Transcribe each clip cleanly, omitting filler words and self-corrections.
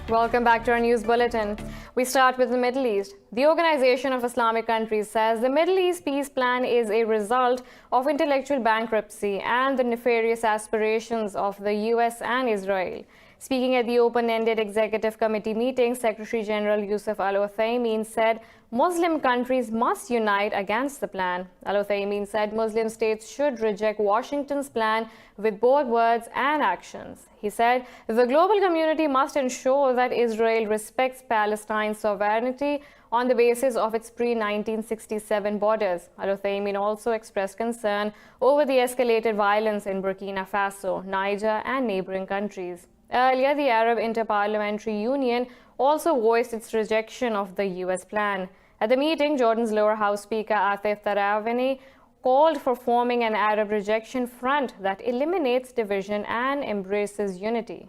Welcome back to our news bulletin. We start with the Middle East. The Organization of Islamic Countries says the Middle East peace plan is a result of intellectual bankruptcy and the nefarious aspirations of the US and Israel. Speaking at the open-ended executive committee meeting, Secretary General Yusuf Al-Uthaymin said Muslim countries must unite against the plan. Al-Uthaymin said Muslim states should reject Washington's plan with both words and actions. He said the global community must ensure that Israel respects Palestine's sovereignty on the basis of its pre-1967 borders. Al-Uthaymin also expressed concern over the escalated violence in Burkina Faso, Niger, and neighboring countries. Earlier, the Arab Interparliamentary Union also voiced its rejection of the US plan. At the meeting, Jordan's lower house speaker Atif Tarawani called for forming an Arab rejection front that eliminates division and embraces unity.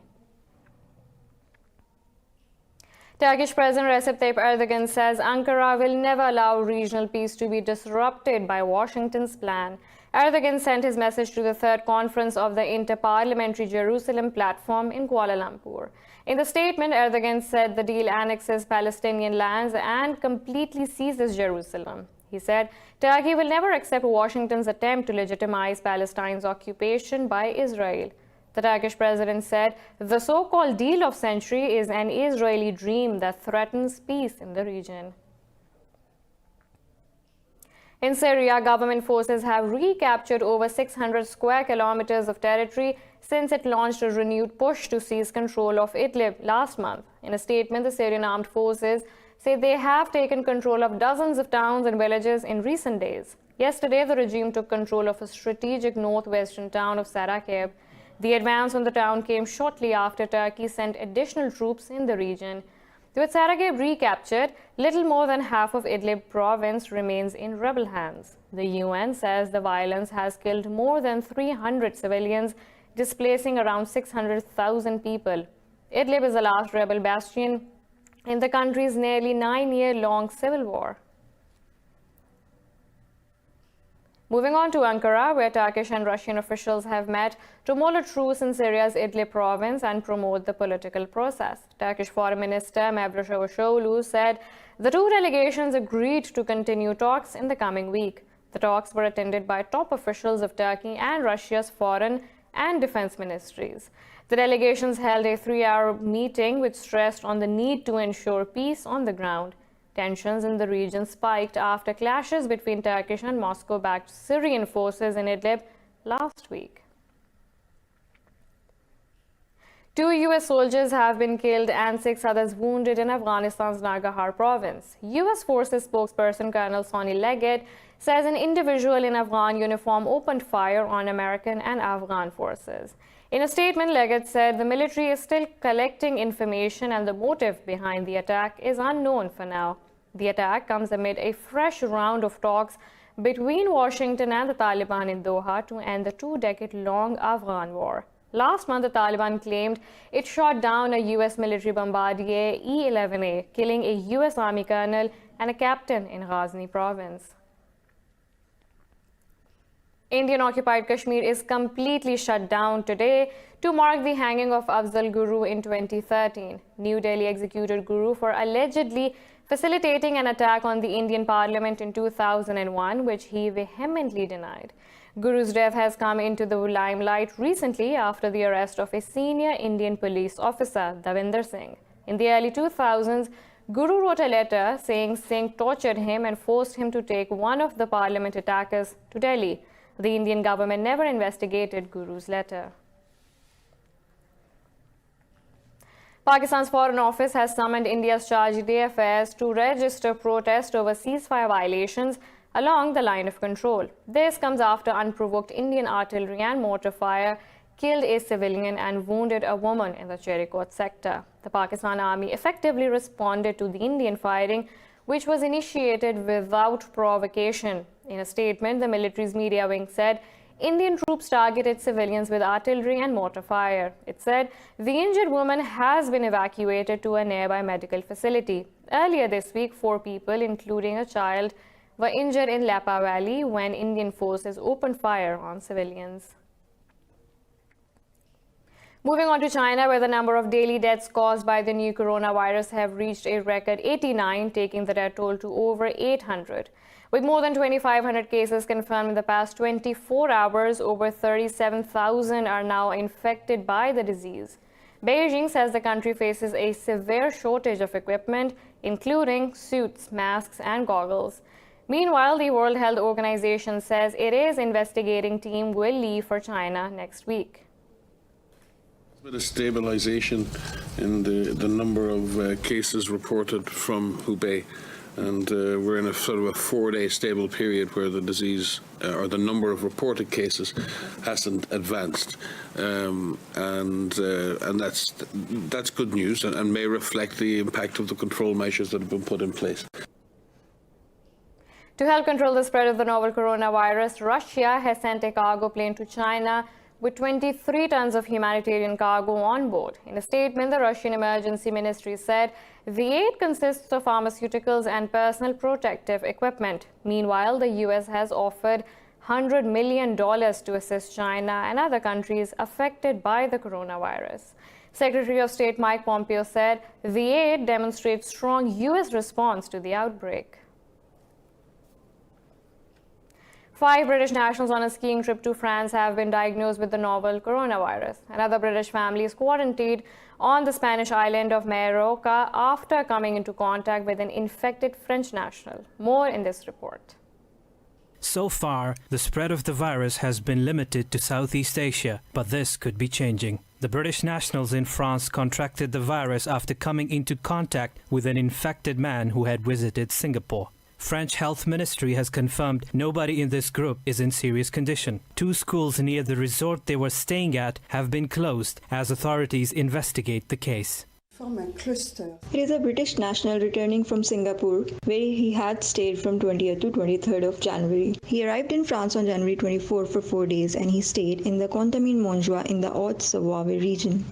Turkish President Recep Tayyip Erdogan says Ankara will never allow regional peace to be disrupted by Washington's plan. Erdogan sent his message to the third conference of the Interparliamentary Jerusalem platform in Kuala Lumpur. In the statement, Erdogan said the deal annexes Palestinian lands and completely seizes Jerusalem. He said Turkey will never accept Washington's attempt to legitimize Palestine's occupation by Israel. The Turkish president said the so-called deal of century is an Israeli dream that threatens peace in the region. In Syria, government forces have recaptured over 600 square kilometers of territory since it launched a renewed push to seize control of Idlib last month. In a statement, the Syrian armed forces say they have taken control of dozens of towns and villages in recent days. Yesterday, the regime took control of a strategic northwestern town of Sarakeb. The advance on the town came shortly after Turkey sent additional troops in the region. With Sarakeb recaptured, little more than half of Idlib province remains in rebel hands. The UN says the violence has killed more than 300 civilians, displacing around 600,000 people. Idlib is the last rebel bastion in the country's nearly 9-year-long civil war. Moving on to Ankara, where Turkish and Russian officials have met to mull a truce in Syria's Idlib province and promote the political process. Turkish Foreign Minister Mevlut Cavusoglu said the two delegations agreed to continue talks in the coming week. The talks were attended by top officials of Turkey and Russia's foreign and defense ministries. The delegations held a 3-hour meeting which stressed on the need to ensure peace on the ground. Tensions in the region spiked after clashes between Turkish and Moscow-backed Syrian forces in Idlib last week. 2 US soldiers have been killed and 6 others wounded in Afghanistan's Nangarhar province. US Forces spokesperson Colonel Sonny Leggett says an individual in Afghan uniform opened fire on American and Afghan forces. In a statement, Leggett said the military is still collecting information and the motive behind the attack is unknown for now. The attack comes amid a fresh round of talks between Washington and the Taliban in Doha to end the 2-decade-long Afghan war. Last month, the Taliban claimed it shot down a US military bombardier E-11A, killing a US Army colonel and a captain in Ghazni province. Indian-occupied Kashmir is completely shut down today to mark the hanging of Afzal Guru in 2013. New Delhi executed Guru for allegedly facilitating an attack on the Indian Parliament in 2001, which he vehemently denied. Guru's death has come into the limelight recently after the arrest of a senior Indian police officer, Davinder Singh. In the early 2000s, Guru wrote a letter saying Singh tortured him and forced him to take one of the parliament attackers to Delhi. The Indian government never investigated Guru's letter. Pakistan's Foreign Office has summoned India's charge d'affaires to register protest over ceasefire violations along the line of control. This comes after unprovoked Indian artillery and mortar fire killed a civilian and wounded a woman in the Cherikot sector. The Pakistan Army effectively responded to the Indian firing, which was initiated without provocation. In a statement, the military's media wing said Indian troops targeted civilians with artillery and mortar fire. It said the injured woman has been evacuated to a nearby medical facility. Earlier this week, 4 people, including a child, were injured in Lapa Valley when Indian forces opened fire on civilians. Moving on to China, where the number of daily deaths caused by the new coronavirus have reached a record 89, taking the death toll to over 800. With more than 2,500 cases confirmed in the past 24 hours, over 37,000 are now infected by the disease. Beijing says the country faces a severe shortage of equipment, including suits, masks, and goggles. Meanwhile, the World Health Organization says it is investigating team will leave for China next week. A bit of stabilization in the number of cases reported from Hubei, and we're in a sort of a 4-day stable period where the disease or the number of reported cases hasn't advanced, and that's good news and may reflect the impact of the control measures that have been put in place. To help control the spread of the novel coronavirus, Russia has sent a cargo plane to China with 23 tons of humanitarian cargo on board. In a statement, the Russian Emergency Ministry said the aid consists of pharmaceuticals and personal protective equipment. Meanwhile, the U.S. has offered $100 million to assist China and other countries affected by the coronavirus. Secretary of State Mike Pompeo said the aid demonstrates strong U.S. response to the outbreak. 5 British nationals on a skiing trip to France have been diagnosed with the novel coronavirus. Another British family is quarantined on the Spanish island of Majorca after coming into contact with an infected French national. More in this report. So far, the spread of the virus has been limited to Southeast Asia, but this could be changing. The British nationals in France contracted the virus after coming into contact with an infected man who had visited Singapore. French Health Ministry has confirmed nobody in this group is in serious condition. 2 schools near the resort they were staying at have been closed as authorities investigate the case. It is a British national returning from Singapore, where he had stayed from 20th to 23rd of January. He arrived in France on January 24 for 4 days, and he stayed in the Contamine-Montjoie in the Haute-Savoie region.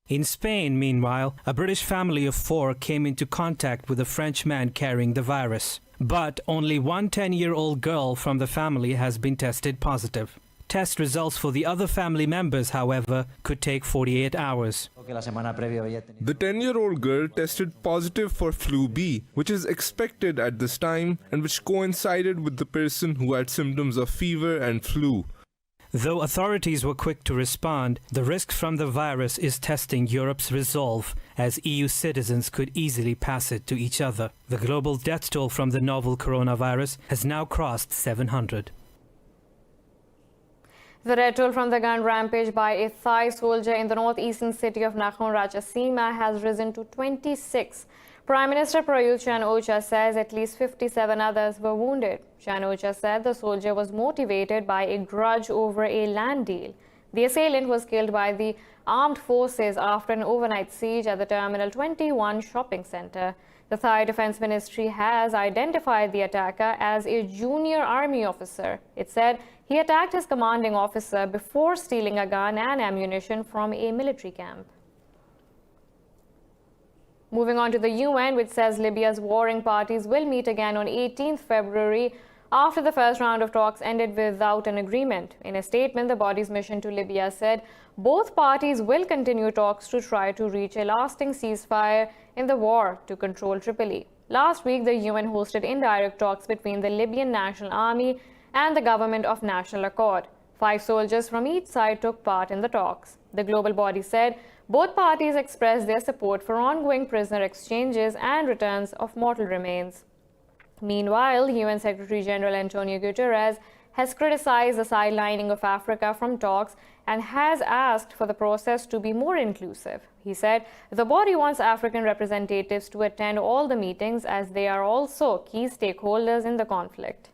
In Spain, meanwhile, a British family of 4 came into contact with a French man carrying the virus. But only one 10-year-old girl from the family has been tested positive. Test results for the other family members, however, could take 48 hours. The 10-year-old girl tested positive for flu B, which is expected at this time and which coincided with the person who had symptoms of fever and flu. Though authorities were quick to respond, the risk from the virus is testing Europe's resolve, as EU citizens could easily pass it to each other. The global death toll from the novel coronavirus has now crossed 700. The death toll from the gun rampage by a Thai soldier in the northeastern city of Nakhon Ratchasima has risen to 26. Prime Minister Prayut Chan-o-cha says at least 57 others were wounded. Chan-o-cha said the soldier was motivated by a grudge over a land deal. The assailant was killed by the armed forces after an overnight siege at the Terminal 21 shopping center. The Thai Defense Ministry has identified the attacker as a junior army officer. It said he attacked his commanding officer before stealing a gun and ammunition from a military camp. Moving on to the UN, which says Libya's warring parties will meet again on 18th February after the first round of talks ended without an agreement. In a statement, the body's mission to Libya said both parties will continue talks to try to reach a lasting ceasefire in the war to control Tripoli. Last week, the UN hosted indirect talks between the Libyan National Army and the Government of National Accord. 5 soldiers from each side took part in the talks. The global body said both parties expressed their support for ongoing prisoner exchanges and returns of mortal remains. Meanwhile, UN Secretary General Antonio Guterres has criticized the sidelining of Africa from talks and has asked for the process to be more inclusive. He said the body wants African representatives to attend all the meetings as they are also key stakeholders in the conflict.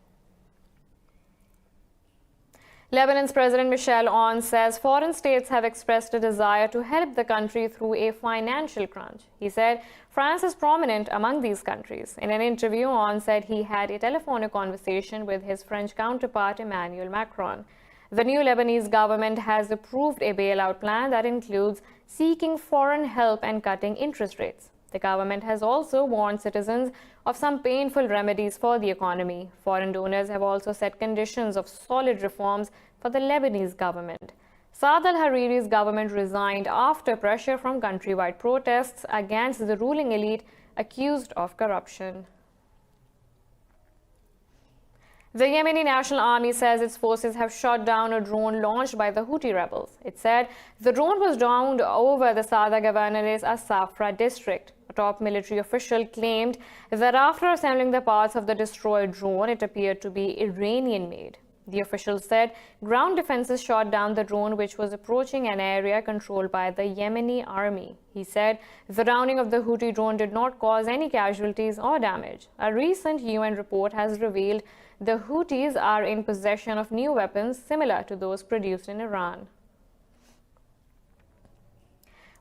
Lebanon's President Michel Aoun says foreign states have expressed a desire to help the country through a financial crunch. He said France is prominent among these countries. In an interview, Aoun said he had a telephonic conversation with his French counterpart Emmanuel Macron. The new Lebanese government has approved a bailout plan that includes seeking foreign help and cutting interest rates. The government has also warned citizens of some painful remedies for the economy. Foreign donors have also set conditions of solid reforms for the Lebanese government. Saad al-Hariri's government resigned after pressure from countrywide protests against the ruling elite accused of corruption. The Yemeni National Army says its forces have shot down a drone launched by the Houthi rebels. It said the drone was downed over the Sada governorate As-Safra district. A top military official claimed that after assembling the parts of the destroyed drone, it appeared to be Iranian-made. The official said ground defenses shot down the drone, which was approaching an area controlled by the Yemeni army. He said the downing of the Houthi drone did not cause any casualties or damage. A recent UN report has revealed the Houthis are in possession of new weapons similar to those produced in Iran.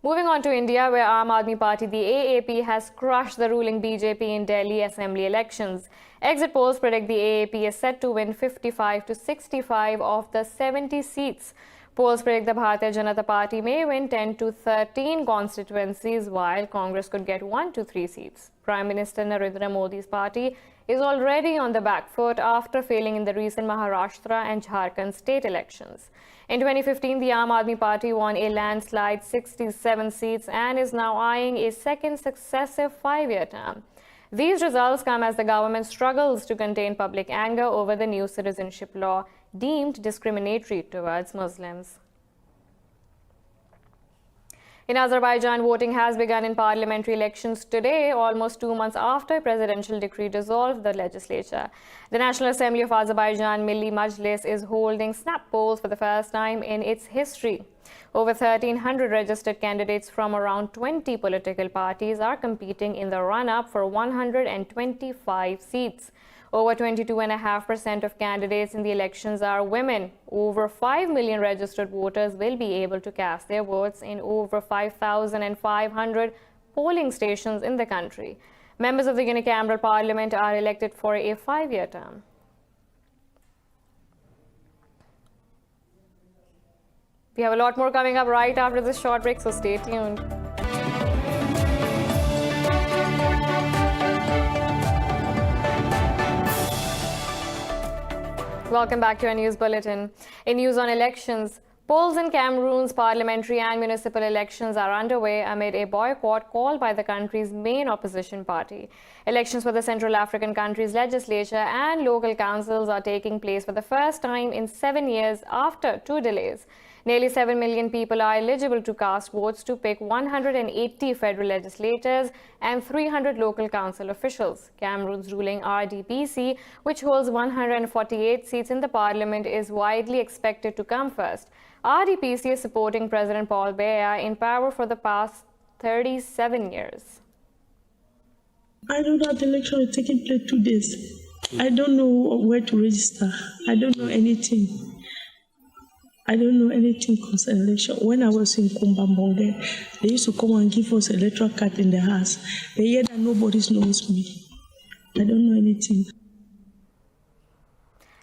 Moving on to India, where Aam Aadmi Party, the AAP, has crushed the ruling BJP in Delhi Assembly elections. Exit polls predict the AAP is set to win 55 to 65 of the 70 seats. Polls predict the Bharatiya Janata Party may win 10 to 13 constituencies, while Congress could get 1 to 3 seats. Prime Minister Narendra Modi's party is already on the back foot after failing in the recent Maharashtra and Jharkhand state elections. In 2015, the Aam Aadmi Party won a landslide 67 seats and is now eyeing a second successive 5-year term. These results come as the government struggles to contain public anger over the new citizenship law deemed discriminatory towards Muslims. In Azerbaijan, voting has begun in parliamentary elections today, almost 2 months after a presidential decree dissolved the legislature. The National Assembly of Azerbaijan, Milli Majlis, is holding snap polls for the first time in its history. Over 1,300 registered candidates from around 20 political parties are competing in the run-up for 125 seats. Over 22.5% of candidates in the elections are women. Over 5 million registered voters will be able to cast their votes in over 5,500 polling stations in the country. Members of the unicameral parliament are elected for a 5-year term. We have a lot more coming up right after this short break, so stay tuned. Welcome back to our news bulletin. In news on elections, polls in Cameroon's parliamentary and municipal elections are underway amid a boycott called by the country's main opposition party. Elections for the Central African country's legislature and local councils are taking place for the first time in 7 years after 2 delays. Nearly 7 million people are eligible to cast votes to pick 180 federal legislators and 300 local council officials. Cameroon's ruling RDPC, which holds 148 seats in the parliament, is widely expected to come first. RDPC is supporting President Paul Biya in power for the past 37 years. I know that the election is taking place 2 days. I don't know where to register. I don't know anything. I don't know anything concerning election. When I was in Kumbambonge, they used to come and give us electoral card in the house. But yet nobody knows me. I don't know anything.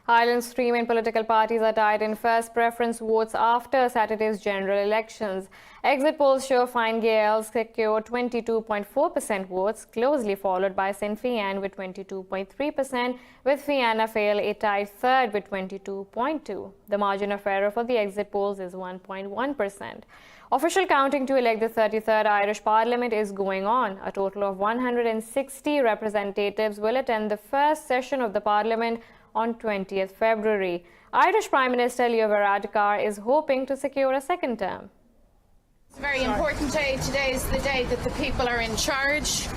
Ireland's 3 main political parties are tied in first preference votes after Saturday's general elections. Exit polls show Fine Gael secured 22.4% votes, closely followed by Sinn Féin with 22.3%, with Fianna Fáil a tied third with 22.2%. The margin of error for the exit polls is 1.1%. Official counting to elect the 33rd Irish Parliament is going on. A total of 160 representatives will attend the first session of the Parliament on 20th February. Irish Prime Minister Leo Varadkar is hoping to secure a second term. It's a very important day. Today is the day that the people are in charge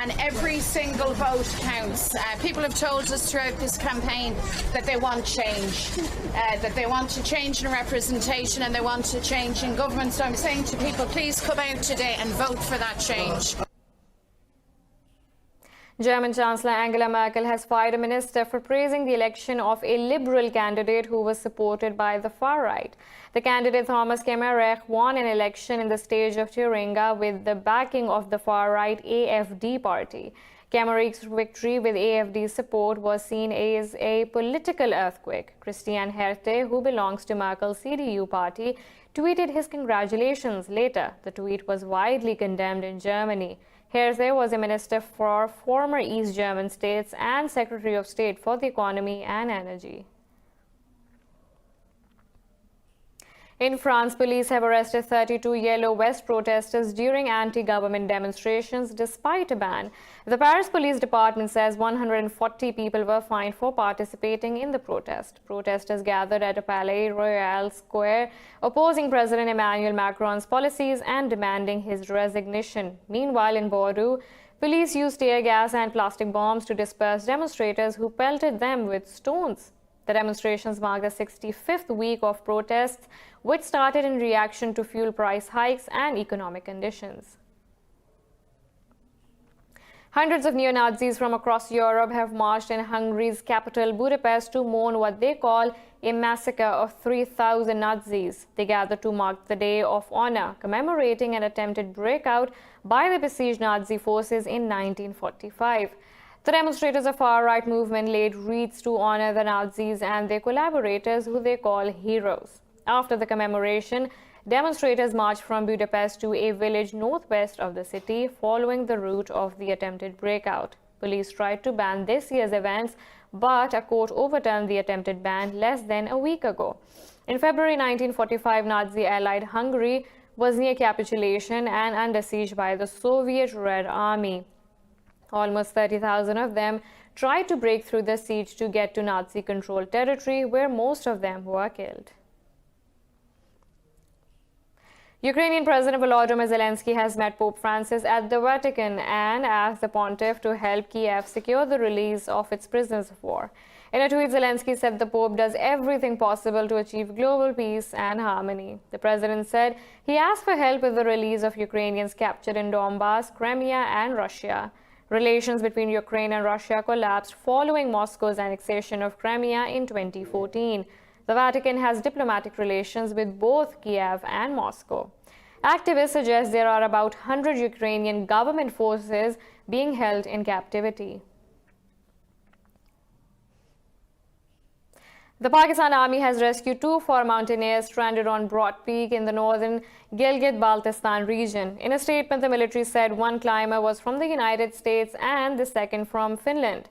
and every single vote counts. People have told us throughout this campaign that they want change, that they want to change in representation and they want to change in government. So I'm saying to people, please come out today and vote for that change. German Chancellor Angela Merkel has fired a minister for praising the election of a liberal candidate who was supported by the far right. The candidate Thomas Kemmerich won an election in the state of Thuringia with the backing of the far-right AfD party. Kemmerich's victory with AfD's support was seen as a political earthquake. Christian Herte, who belongs to Merkel's CDU party, tweeted his congratulations later. The tweet was widely condemned in Germany. Herzog was a minister for former East German states and Secretary of State for the Economy and Energy. In France, police have arrested 32 Yellow Vest protesters during anti-government demonstrations despite a ban. The Paris Police Department says 140 people were fined for participating in the protest. Protesters gathered at a Palais Royal Square, opposing President Emmanuel Macron's policies and demanding his resignation. Meanwhile, in Bordeaux, police used tear gas and plastic bombs to disperse demonstrators who pelted them with stones. The demonstrations mark the 65th week of protests, which started in reaction to fuel price hikes and economic conditions. Hundreds of neo-Nazis from across Europe have marched in Hungary's capital, Budapest, to mourn what they call a massacre of 3,000 Nazis. They gathered to mark the Day of Honor, commemorating an attempted breakout by the besieged Nazi forces in 1945. The demonstrators of far-right movement laid wreaths to honor the Nazis and their collaborators, who they call heroes. After the commemoration, demonstrators marched from Budapest to a village northwest of the city, following the route of the attempted breakout. Police tried to ban this year's events, but a court overturned the attempted ban less than a week ago. In February 1945, Nazi-allied Hungary was near capitulation and under siege by the Soviet Red Army. Almost 30,000 of them tried to break through the siege to get to Nazi-controlled territory, where most of them were killed. Ukrainian President Volodymyr Zelensky has met Pope Francis at the Vatican and asked the pontiff to help Kiev secure the release of its prisoners of war. In a tweet, Zelensky said the Pope does everything possible to achieve global peace and harmony. The president said he asked for help with the release of Ukrainians captured in Donbass, Crimea, and Russia. Relations between Ukraine and Russia collapsed following Moscow's annexation of Crimea in 2014. The Vatican has diplomatic relations with both Kiev and Moscow. Activists suggest there are about 100 Ukrainian government forces being held in captivity. The Pakistan Army has rescued 2 mountaineers stranded on Broad Peak in the northern Gilgit-Baltistan region. In a statement, the military said one climber was from the United States and the second from Finland.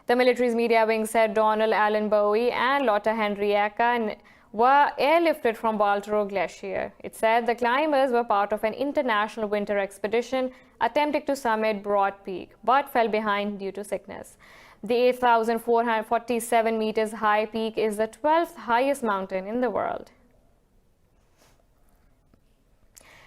The military's media wing said Donald Allen Bowie and Lotta Henrietta were airlifted from Baltoro Glacier. It said the climbers were part of an international winter expedition attempting to summit Broad Peak, but fell behind due to sickness. The 8,447 meters high peak is the 12th highest mountain in the world.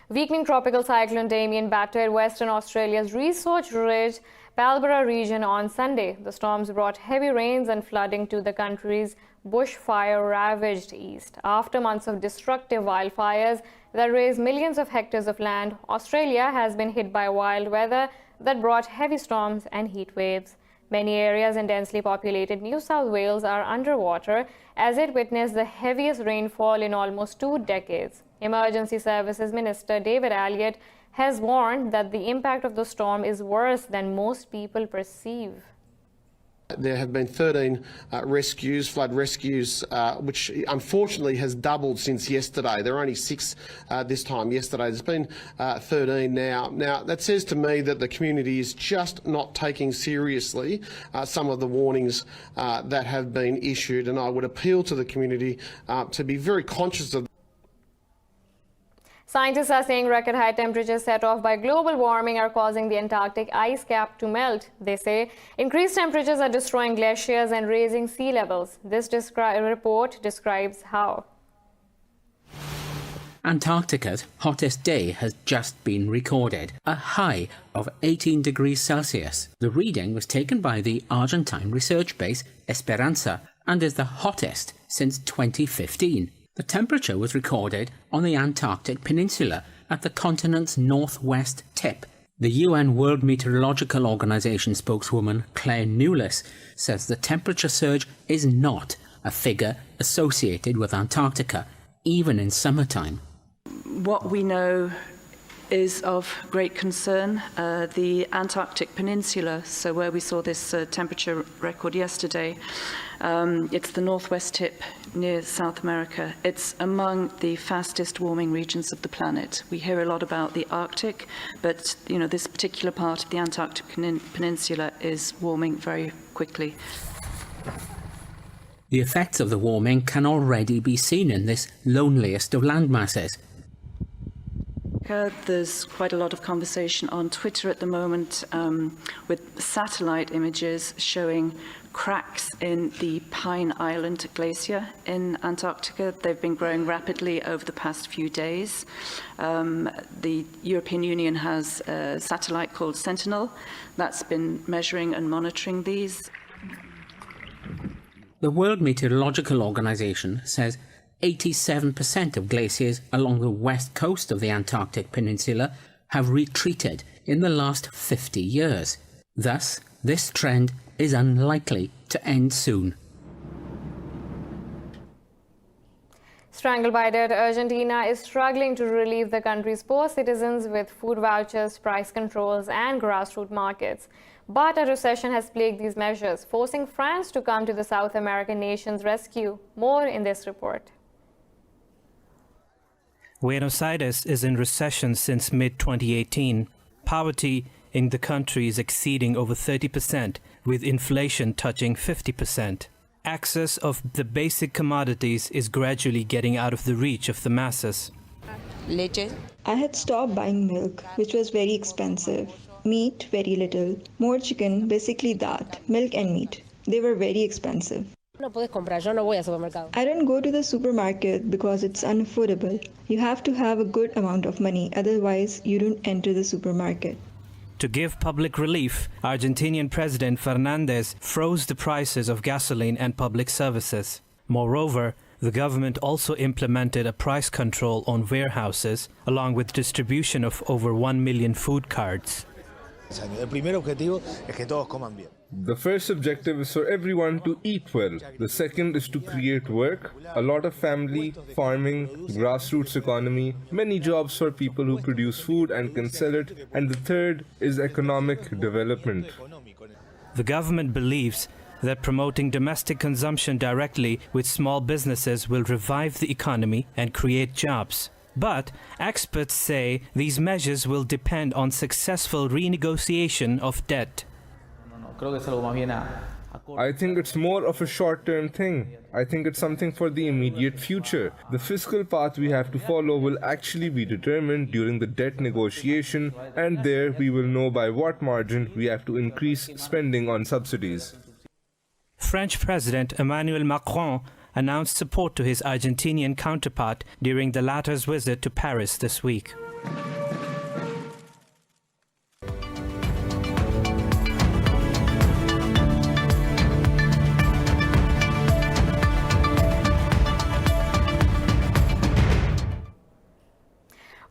Weakening tropical cyclone Damien battered Western Australia's Research Ridge, Palbara region on Sunday. The storms brought heavy rains and flooding to the country's bushfire-ravaged east. After months of destructive wildfires that razed millions of hectares of land, Australia has been hit by wild weather that brought heavy storms and heat waves. Many areas in densely populated New South Wales are underwater as it witnessed the heaviest rainfall in almost 2 decades. Emergency Services Minister David Elliott has warned that the impact of the storm is worse than most people perceive. There have been 13 flood rescues, which unfortunately has doubled since yesterday. There are only 6 this time yesterday. There's been 13 now. Now, that says to me that the community is just not taking seriously some of the warnings that have been issued, and I would appeal to the community to be very conscious of. Scientists are saying record high temperatures set off by global warming are causing the Antarctic ice cap to melt. They say increased temperatures are destroying glaciers and raising sea levels. This report describes how. Antarctica's hottest day has just been recorded, a high of 18 degrees Celsius. The reading was taken by the Argentine research base Esperanza and is the hottest since 2015. The temperature was recorded on the Antarctic Peninsula at the continent's northwest tip. The UN World Meteorological Organization spokeswoman Claire Newless says the temperature surge is not a figure associated with Antarctica, even in summertime. What we know is of great concern. The Antarctic Peninsula, so where we saw this temperature record yesterday, it's the northwest tip near South America. It's among the fastest warming regions of the planet. We hear a lot about the Arctic, but this particular part of the Antarctic Peninsula is warming very quickly. The effects of the warming can already be seen in this loneliest of landmasses. There's quite a lot of conversation on Twitter at the moment with satellite images showing cracks in the Pine Island Glacier in Antarctica. They've been growing rapidly over the past few days. The European Union has a satellite called Sentinel that's been measuring and monitoring these. The World Meteorological Organization says 87% of glaciers along the west coast of the Antarctic Peninsula have retreated in the last 50 years. Thus, this trend is unlikely to end soon. Strangled by debt, Argentina is struggling to relieve the country's poor citizens with food vouchers, price controls, and grassroots markets. But a recession has plagued these measures, forcing France to come to the South American nation's rescue. More in this report. Buenos Aires is in recession since mid-2018. Poverty in the country is exceeding over 30%, with inflation touching 50%. Access of the basic commodities is gradually getting out of the reach of the masses. Leche. I had stopped buying milk, which was very expensive. Meat, very little. More chicken, basically that. Milk and meat. They were very expensive. I don't go to the supermarket because it's unaffordable. You have to have a good amount of money, otherwise you don't enter the supermarket. To give public relief, Argentinian President Fernandez froze the prices of gasoline and public services. Moreover, the government also implemented a price control on warehouses, along with distribution of over 1 million food cards. The first objective is for everyone to eat well. The second is to create work, a lot of family, farming, grassroots economy, many jobs for people who produce food and can sell it, and the third is economic development. The government believes that promoting domestic consumption directly with small businesses will revive the economy and create jobs. But experts say these measures will depend on successful renegotiation of debt. I think it's more of a short-term thing. I think it's something for the immediate future. The fiscal path we have to follow will actually be determined during the debt negotiation, and there we will know by what margin we have to increase spending on subsidies. French President Emmanuel Macron announced support to his Argentinian counterpart during the latter's visit to Paris this week.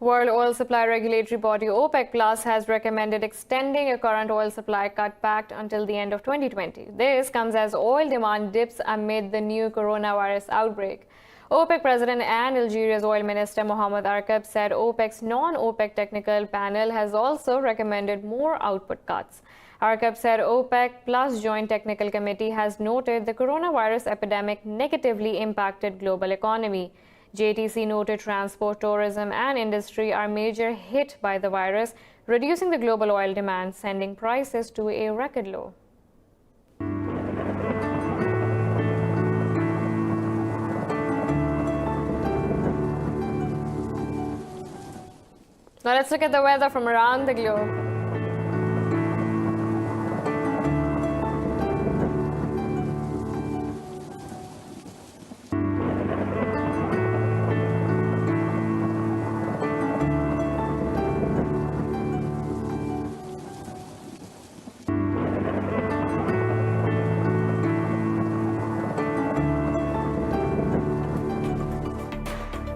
World oil supply regulatory body OPEC Plus has recommended extending a current oil supply cut pact until the end of 2020. This comes as oil demand dips amid the new coronavirus outbreak. OPEC President and Algeria's oil minister Mohamed Arkab said OPEC's non-OPEC technical panel has also recommended more output cuts. Arkab said OPEC Plus Joint Technical Committee has noted the coronavirus epidemic negatively impacted global economy. JTC noted transport, tourism and industry are major hit by the virus, reducing the global oil demand, sending prices to a record low. Now let's look at the weather from around the globe.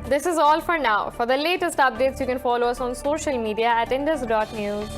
This is all for now. For the latest updates, you can follow us on social media at indus.news.